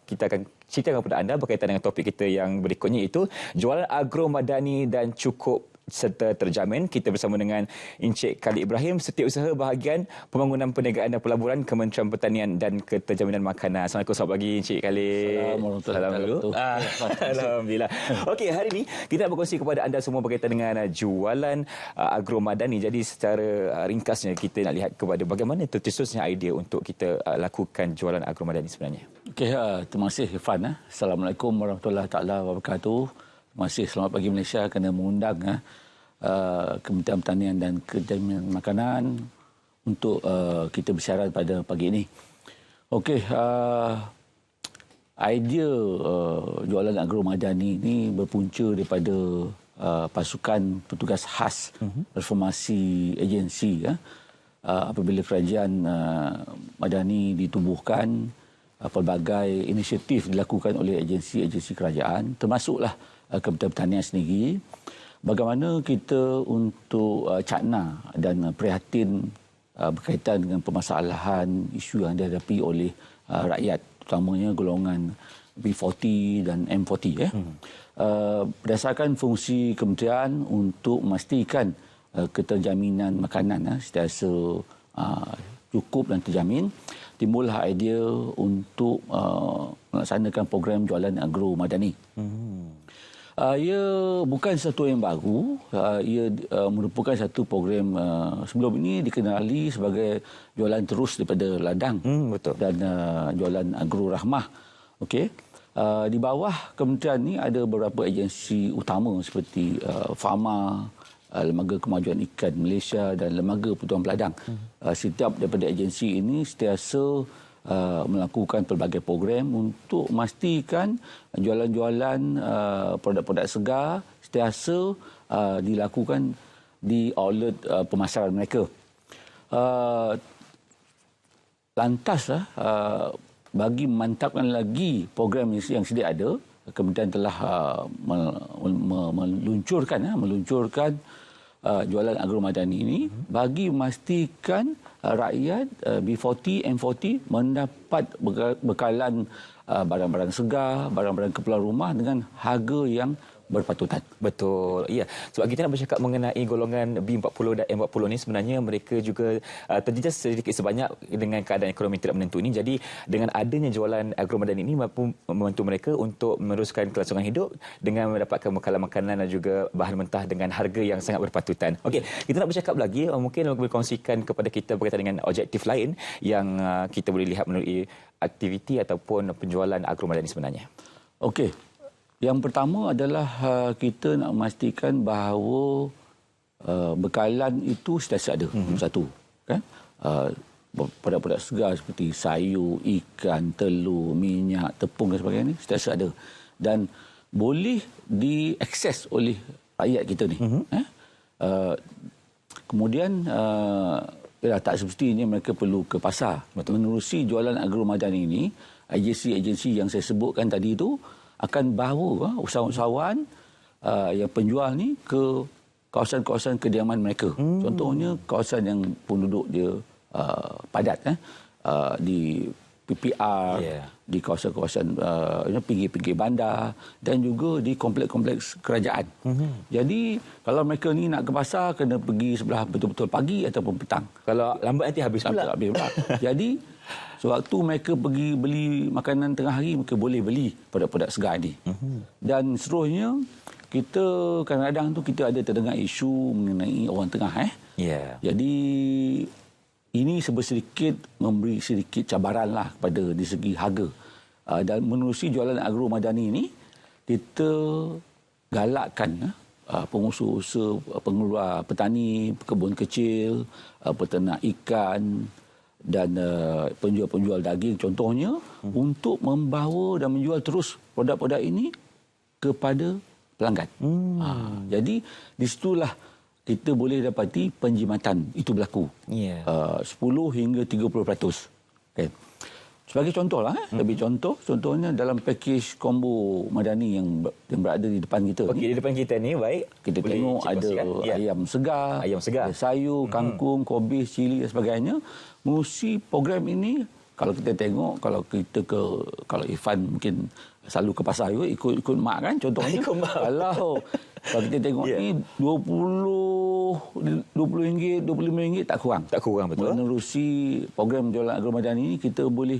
kita akan ceritakan kepada anda berkaitan dengan topik kita yang berikutnya, itu jualan agro madani dan cukup serta terjamin. Kita bersama dengan Encik Khalid Ibrahim, Setiausaha Bahagian Pembangunan Perniagaan dan Pelaburan, Kementerian Pertanian dan Keterjaminan Makanan. Assalamualaikum, selamat pagi Encik Khalid. Assalamualaikum. Alhamdulillah. Okey, hari ini kita nak berkongsi kepada anda semua berkaitan dengan jualan agro madani. Jadi secara ringkasnya kita nak lihat kepada bagaimana tercetusnya idea untuk kita lakukan jualan agro madani sebenarnya. Okey, terima kasih Irfan. Assalamualaikum warahmatullahi taala wabarakatuh. Terima kasih, selamat pagi Malaysia kerana mengundang Kementerian Pertanian dan Kejaminan Makanan untuk kita bersiaran pada pagi ini. Okey, idea jualan agro madani ini berpunca daripada pasukan petugas khas reformasi agensi. Apabila kerajaan madani ditubuhkan, pelbagai inisiatif dilakukan oleh agensi-agensi kerajaan, termasuklah Kementerian Pertanian sendiri, bagaimana kita untuk cakna dan prihatin berkaitan dengan permasalahan isu yang dihadapi oleh rakyat, terutamanya golongan B40 dan M40. Berdasarkan fungsi kementerian untuk memastikan keterjaminan makanan sentiasa cukup dan terjamin, timbullah idea untuk melaksanakan program jualan agro madani. Ia bukan satu yang baru, ia merupakan satu program sebelum ini dikenali sebagai jualan terus daripada ladang. Betul. Dan jualan agro rahmah. Okey. Di bawah kementerian ini ada beberapa agensi utama seperti Fama, Lembaga Kemajuan Ikan Malaysia dan Lembaga Pertubuhan Peladang. Setiap daripada agensi ini sentiasa melakukan pelbagai program untuk memastikan jualan-jualan produk-produk segar sentiasa dilakukan di outlet pemasaran mereka. Lantas, bagi memantapkan lagi program yang sedia ada, kementerian telah meluncurkan jualan agro madani ini bagi memastikan rakyat B40, M40 mendapat bekalan barang-barang segar, barang-barang keperluan rumah dengan harga yang berpatutan. Betul. Ya, sebab kita nak bercakap mengenai golongan B40 dan M40 ni, sebenarnya mereka juga terjejas sedikit sebanyak dengan keadaan ekonomi tidak menentu ini. Jadi dengan adanya jualan agro madani ini mampu membantu mereka untuk meneruskan kelangsungan hidup dengan mendapatkan bekalan makanan dan juga bahan mentah dengan harga yang sangat berpatutan. Okey, kita nak bercakap lagi, mungkin boleh kongsikan kepada kita berkaitan dengan objektif lain yang kita boleh lihat melalui aktiviti ataupun penjualan agro madani sebenarnya. Okey. Yang pertama adalah kita nak memastikan bahawa bekalan itu sentiasa ada. Satu, kan? Produk-produk segar seperti sayur, ikan, telur, minyak, tepung dan sebagainya sentiasa ada dan boleh diakses oleh rakyat kita ni. Kemudian tak semestinya mereka perlu ke pasar. Menerusi jualan agro madani ini, agensi-agensi yang saya sebutkan tadi itu akan bawa usahawan yang penjual ni ke kawasan-kawasan kediaman mereka. Contohnya kawasan yang penduduk dia padat, di PPR, di kawasan-kawasan pinggir-pinggir bandar dan juga di kompleks-kompleks kerajaan. Jadi kalau mereka ni nak ke pasar, kena pergi sebelah betul-betul pagi ataupun petang. Kalau lambat nanti habis pula. Jadi sewaktu mereka pergi beli makanan tengah hari, mereka boleh beli produk-produk segar ni. Dan seterusnya, kita kadang-kadang tu kita ada terdengar isu mengenai orang tengah. Jadi ini sedikit memberi sedikit cabaranlah kepada di segi harga. Dan menerusi jualan agro madani ini, kita galakkan pengusaha-usaha, pengeluar petani, pekebun kecil, peternak ikan dan penjual-penjual daging contohnya untuk membawa dan menjual terus produk-produk ini kepada pelanggan. Jadi di situlah kita boleh dapati penjimatan itu berlaku. 10 hingga 30%. Okay. Sebagai contohlah, contohnya dalam pakej combo madani yang berada di depan kita. Okey, di depan kita ni, baik. Kita tengok ada ayam segar, ada sayur, kangkung, kobis, cili dan sebagainya. Menerusi program ini kalau kita tengok, kalau Irfan mungkin selalu ke pasar juga ikut mak kan contohnya. Ikut mak. Kalau kita tengok ni 20 ringgit, 25 ringgit tak kurang. Tak kurang, betul. Menerusi program jualan agromadani ini, kita boleh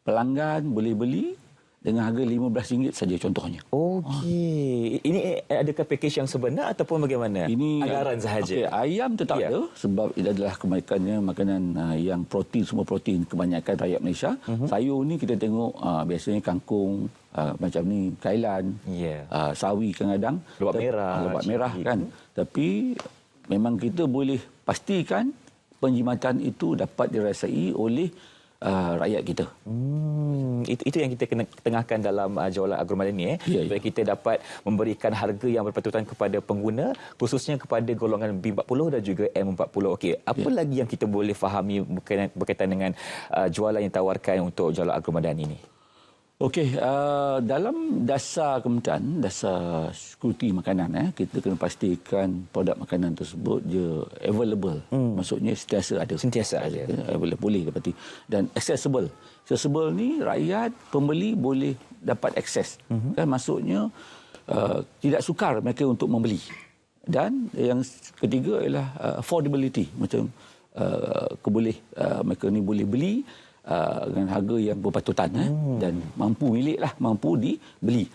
pelanggan boleh beli dengan harga RM15 saja contohnya. Okey. Ini adakah package yang sebenar ataupun bagaimana? Ini anggaran sahaja. Okay, ayam tetap ada sebab ia adalah kebanyakannya makanan yang protein, semua protein kebanyakan rakyat Malaysia. Sayur ni kita tengok biasanya kangkung, macam ni kailan, sawi kadang-kadang, lebat merah kan. Tapi memang kita boleh pastikan penjimatan itu dapat dirasai oleh rakyat kita. Itu yang kita kena tengahkan dalam jualan agromadani supaya kita dapat memberikan harga yang berpatutan kepada pengguna, khususnya kepada golongan B40 dan juga M40. Okey, apa lagi yang kita boleh fahami berkaitan dengan jualan yang ditawarkan untuk jualan agromadani ini? Okey, dalam dasar kementerian, dasar security makanan, kita kena pastikan produk makanan tersebut je available. Maksudnya sentiasa ada. Available, boleh dapati. Dan accessible. Accessible ni rakyat, pembeli boleh dapat akses. Kan maksudnya tidak sukar mereka untuk membeli. Dan yang ketiga ialah affordability. Macam mereka ni boleh beli dengan harga yang berpatutan dan mampu dibeli.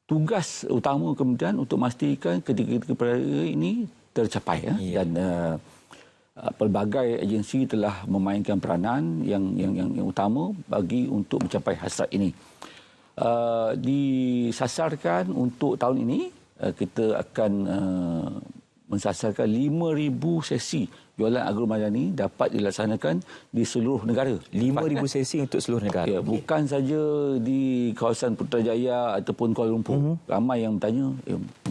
Tugas utama kemudian untuk memastikan ketiga-tiga perkara ini tercapai dan pelbagai agensi telah memainkan peranan yang utama bagi untuk mencapai hasrat ini. Disasarkan untuk tahun ini kita akan mensasarkan 5,000 sesi jualan agromadani dapat dilaksanakan di seluruh negara. 5,000 sesi untuk seluruh negara. Bukan saja di kawasan Putrajaya ataupun Kuala Lumpur. Ramai yang bertanya,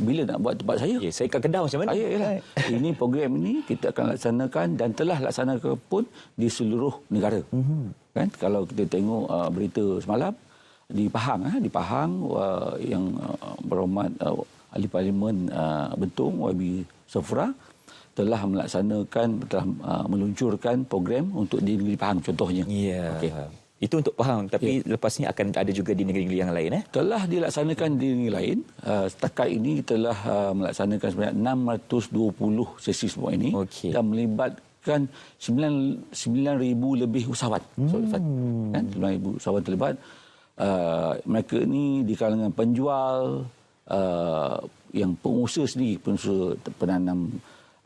bila nak buat tempat saya? Saya kat Kedah macam mana? Ini program ini kita akan laksanakan dan telah laksanakan pun di seluruh negara. Kan? Kalau kita tengok berita semalam di Pahang, yang berhormat Ahli Parlimen Bentong YB Sofra telah meluncurkan program untuk di negeri Pahang contohnya. Itu untuk Pahang, tapi lepas ni akan ada juga di negeri-negeri yang lain Telah dilaksanakan di negeri lain. Setakat ini telah melaksanakan sebanyak 620 sesi semua ini dan melibatkan 9,000 lebih usahawan. Kan 9,000 usahawan terlibat. Mereka ni di kalangan penjual, yang pengusaha sendiri, pengusaha penanam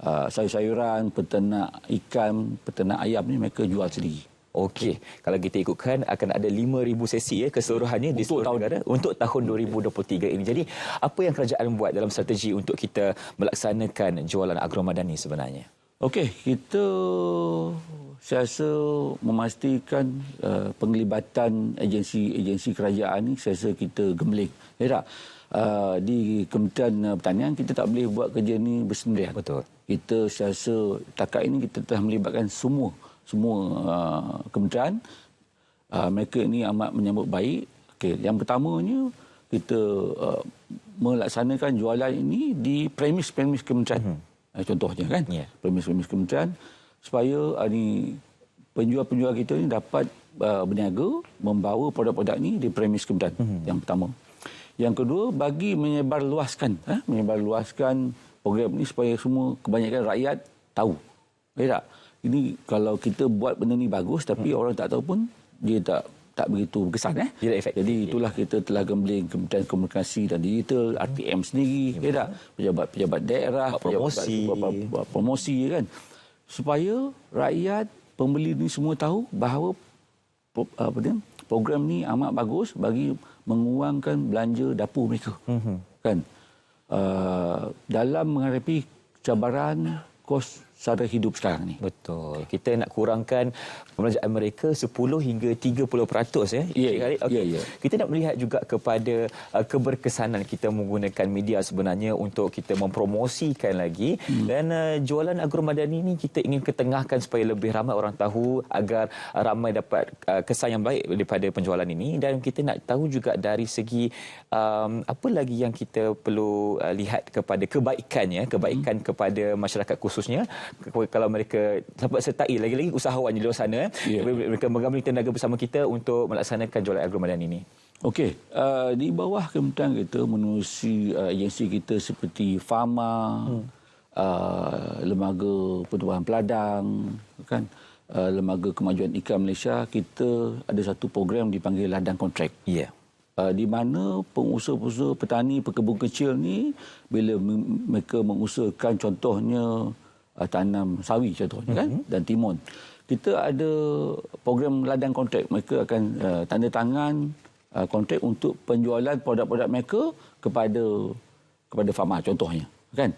sayur-sayuran, peternak ikan, peternak ayam ni mereka jual sendiri. Okey, kalau kita ikutkan akan ada 5,000 sesi keseluruhannya di seluruh negara untuk tahun 2023 ini. Jadi, apa yang kerajaan buat dalam strategi untuk kita melaksanakan jualan agromadani sebenarnya? Okey, kita saya rasa memastikan penglibatan agensi kerajaan ni saya rasa kita gemling. Di Kementerian Pertanian kita tak boleh buat kerja ni bersendirian. Betul. Kita saya rasa takat ini kita telah melibatkan semua kementerian. Mereka ini amat menyambut baik. Okey, yang pertamanya kita melaksanakan jualan ini di premis kementerian. Contohnya kan, premis kementerian supaya penjual-penjual kita ni dapat berniaga membawa produk-produk ni di premis kementerian. Yang pertama. Yang kedua, bagi menyebarluaskan program ini supaya semua kebanyakan rakyat tahu. Ini kalau kita buat benda ni bagus tapi orang tak tahu pun dia tak begitu berkesan. Jadi itulah kita telah gembling Kementerian Komunikasi dan Digital, RTM sendiri, pejabat daerah, buat promosi kan. Supaya rakyat, pembeli ni semua tahu bahawa program ni amat bagus bagi menguangkan belanja dapur mereka. Kan? Dalam menghadapi cabaran kos sara hidup sekarang ni. Betul. Kita nak kurangkan pembelanjaan mereka 10 hingga 30%. Kita nak melihat juga kepada keberkesanan kita menggunakan media sebenarnya untuk kita mempromosikan lagi. Dan jualan agromadani ni kita ingin ketengahkan supaya lebih ramai orang tahu agar ramai dapat kesan yang baik daripada penjualan ini. Dan kita nak tahu juga dari segi apa lagi yang kita perlu lihat kepada kebaikan kepada masyarakat khususnya kalau mereka dapat sertai lagi-lagi usahawan di luar sana, mereka menggabung tenaga bersama kita untuk melaksanakan jualan Agromadani ini. Okey, di bawah kementerian kita menerusi agensi kita seperti Fama, Lembaga Pertubuhan Peladang, kan, Lembaga Kemajuan Ikan Malaysia, kita ada satu program dipanggil Ladang Kontrak. Ya. Di mana pengusaha-pengusaha petani pekebun kecil ni bila mereka mengusahakan contohnya tanam sawi contohnya kan dan timun, kita ada program ladang kontrak. Mereka akan tanda tangan kontrak untuk penjualan produk-produk mereka kepada farma contohnya kan.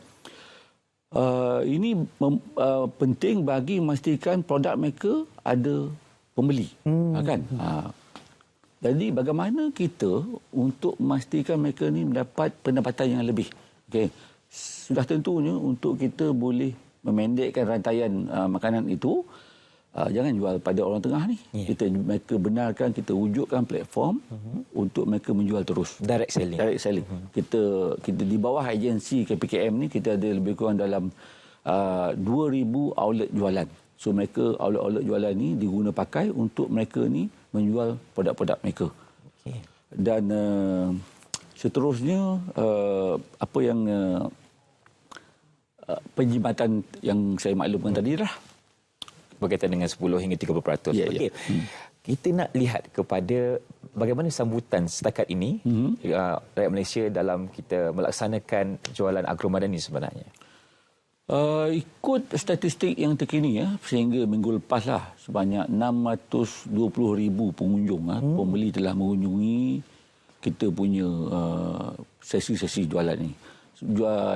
Ini penting bagi memastikan produk mereka ada pembeli kan. Jadi bagaimana kita untuk memastikan mereka ni mendapat pendapatan yang lebih. Okey. Sudah tentunya untuk kita boleh memendekkan rantaian makanan itu, jangan jual pada orang tengah ni. Mereka benarkan, kita wujudkan platform untuk mereka menjual terus. Direct selling. Direct selling. Kita di bawah agensi KPKM ni kita ada lebih kurang dalam 2,000 outlet jualan. So mereka outlet-outlet jualan ni diguna pakai untuk mereka ni menjual produk-produk mereka. Okay. Dan seterusnya apa yang penjimatan yang saya maklumkan tadi lah berkaitan dengan 10 hingga 30%. Yeah, okay. Kita nak lihat kepada bagaimana sambutan setakat ini rakyat Malaysia dalam kita melaksanakan jualan Agromadani sebenarnya. Ikut statistik yang terkini sehingga minggu lepas lah sebanyak 620,000 pengunjung pembeli telah mengunjungi kita punya sesi-sesi jualan ni.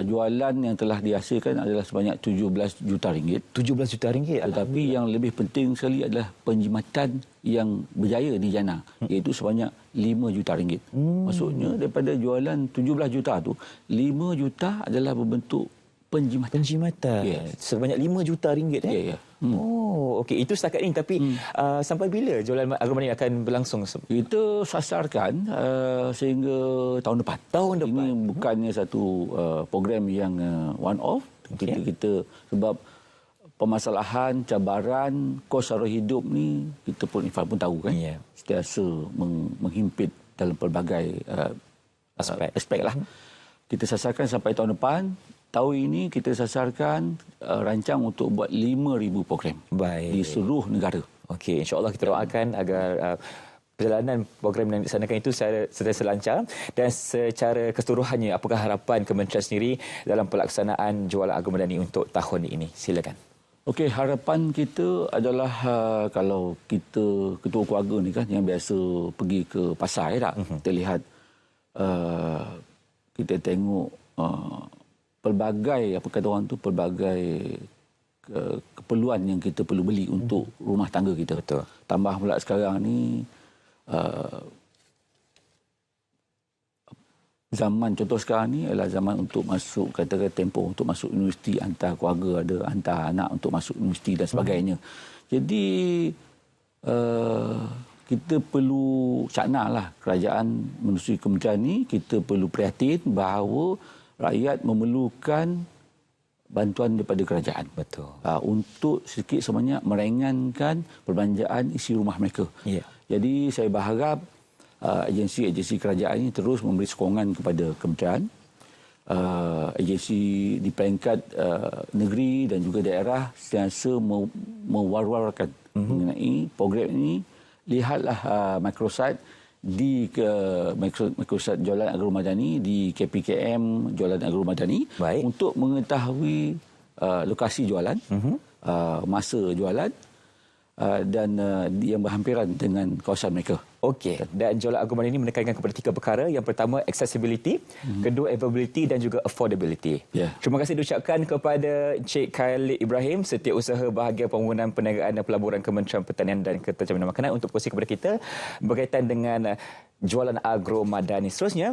Jualan yang telah dihasilkan adalah sebanyak 17 juta ringgit. 17 juta ringgit. Tetapi yang lebih penting sekali adalah penjimatan yang berjaya di jana, iaitu sebanyak 5 juta ringgit. Maksudnya daripada jualan 17 juta tu, 5 juta adalah berbentuk penjimatan. Yes. Sebanyak 5 juta ringgit. Oh, okey. Itu setakat ini. Tapi sampai bila jualan Agromadani akan berlangsung? Kita sasarkan sehingga tahun depan. Ini bukannya satu program yang one off. Okay. Kita sebab permasalahan, cabaran, kos sara hidup ni kita pun Irfan pun tahu kan. Yeah. Sentiasa menghimpit dalam pelbagai aspek lah. Kita sasarkan sampai tahun depan. Tahun ini kita sasarkan rancang untuk buat 5,000 program. Baik. Di seluruh negara. Okey, insya-Allah kita doakan agar perjalanan program yang dilaksanakan itu sentiasa lancar dan secara keseluruhannya apakah harapan kementerian sendiri dalam pelaksanaan jualan Agromadani untuk tahun ini? Silakan. Okey, harapan kita adalah kalau kita ketua keluarga ni kan yang biasa pergi ke pasar tak? Kita lihat kita tengok pelbagai pelbagai keperluan yang kita perlu beli untuk rumah tangga kita. Betul. Tambah pula sekarang ni zaman contoh sekarang ni adalah zaman untuk masuk katakan tempoh untuk masuk universiti, hantar keluarga, ada hantar anak untuk masuk universiti dan sebagainya. Jadi kita perlu caknalah kerajaan menerusi kementerian ni, kita perlu prihatin bahawa rakyat memerlukan bantuan daripada kerajaan. Betul. Untuk sedikit sebanyak meringankan perbelanjaan isi rumah mereka. Yeah. Jadi saya berharap agensi-agensi kerajaan ini terus memberi sokongan kepada kementerian. Agensi di peringkat negeri dan juga daerah sentiasa mewar-warkan mengenai program ini. Lihatlah Microsite di Microsite Jualan Agromadani, di KPKM Jualan Agromadani. Baik. Untuk mengetahui lokasi jualan, masa jualan dan yang berhampiran dengan kawasan mereka. Okey, dan jualan Agromadani ini menekankan kepada 3 perkara. Yang pertama, accessibility, kedua, availability dan juga affordability. Yeah. Terima kasih diucapkan kepada Encik Khalid Ibrahim, Setiausaha Bahagian Pembangunan Perniagaan dan Pelaburan Kementerian Pertanian dan Ketajaman Makanan untuk kongsi kepada kita berkaitan dengan jualan Agromadani. Seterusnya,